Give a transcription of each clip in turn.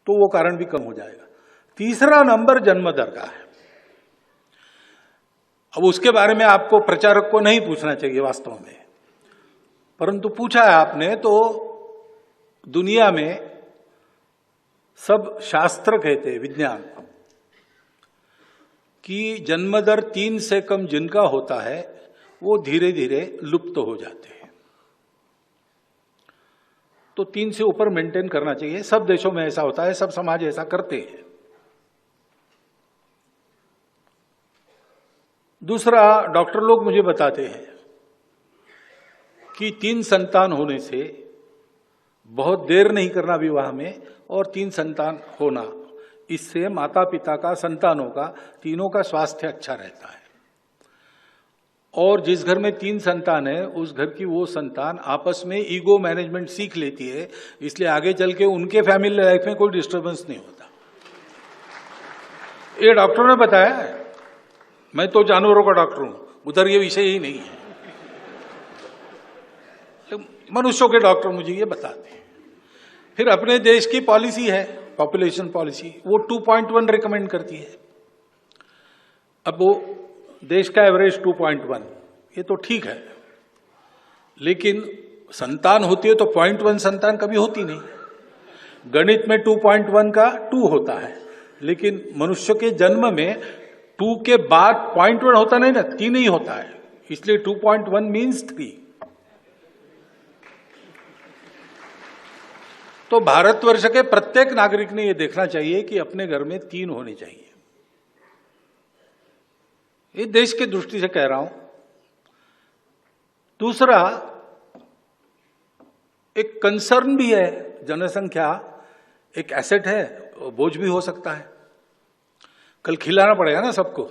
तो वो कारण भी कम हो जाएगा। तीसरा नंबर जन्म दर का है। अब उसके बारे में आपको प्रचारक को नहीं पूछना चाहिए वास्तव में, परंतु पूछा है आपने तो दुनिया में सब शास्त्र कहते हैं, विज्ञान, कि जन्म दर 3 से कम जिनका होता है वो धीरे धीरे लुप्त हो जाते हैं। तो 3 से ऊपर मेंटेन करना चाहिए। सब देशों में ऐसा होता है, सब समाज ऐसा करते हैं। दूसरा, डॉक्टर लोग मुझे बताते हैं कि 3 संतान होने से बहुत देर नहीं करना विवाह में, और 3 संतान होना, इससे माता पिता का, संतानों का, तीनों का स्वास्थ्य अच्छा रहता है। और जिस घर में 3 संतान है उस घर की वो संतान आपस में ईगो मैनेजमेंट सीख लेती है, इसलिए आगे चल के उनके फैमिली लाइफ में कोई डिस्टर्बेंस नहीं होता। ये डॉक्टरों ने बताया है, मैं तो जानवरों का डॉक्टर हूं, उधर ये विषय ही नहीं है, तो मनुष्यों के डॉक्टर मुझे ये बताते हैं। फिर अपने देश की पॉलिसी है, पॉपुलेशन पॉलिसी, वो 2.1 रिकमेंड करती है। अब वो देश का एवरेज 2.1, ये तो ठीक है, लेकिन संतान होती है तो 0.1 संतान कभी होती नहीं। गणित में 2.1 का 2 होता है, लेकिन मनुष्य के जन्म में 2 के बाद 0.1 होता नहीं ना, 3 ही होता है, इसलिए 2.1 मीन्स 3। तो भारतवर्ष के प्रत्येक नागरिक ने यह देखना चाहिए कि अपने घर में 3 होने चाहिए। ये देश की दृष्टि से कह रहा हूं। दूसरा, एक कंसर्न भी है, जनसंख्या एक एसेट है, बोझ भी हो सकता है, कल खिलाना पड़ेगा ना सबको,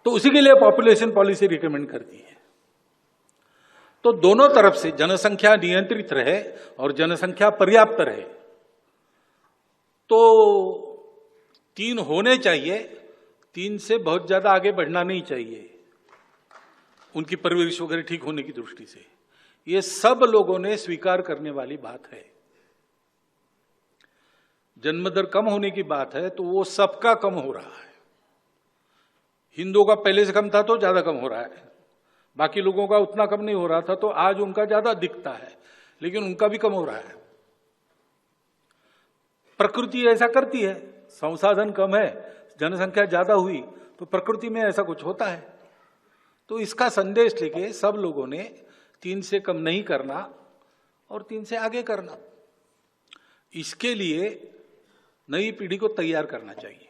तो उसी के लिए पॉपुलेशन पॉलिसी रिकमेंड करती है। तो दोनों तरफ से जनसंख्या नियंत्रित रहे और जनसंख्या पर्याप्त रहे, तो 3 होने चाहिए, 3 से बहुत ज्यादा आगे बढ़ना नहीं चाहिए, उनकी परवरिश वगैरह ठीक होने की दृष्टि से। ये सब लोगों ने स्वीकार करने वाली बात है। जन्म दर कम होने की बात है तो वो सबका कम हो रहा है। हिंदुओं का पहले से कम था तो ज्यादा कम हो रहा है, बाकी लोगों का उतना कम नहीं हो रहा था, तो आज उनका ज्यादा दिखता है, लेकिन उनका भी कम हो रहा है। प्रकृति ऐसा करती है, संसाधन कम है, जनसंख्या ज्यादा हुई तो प्रकृति में ऐसा कुछ होता है। तो इसका संदेश लेके सब लोगों ने 3 से कम नहीं करना और 3 से आगे करना, इसके लिए नई पीढ़ी को तैयार करना चाहिए।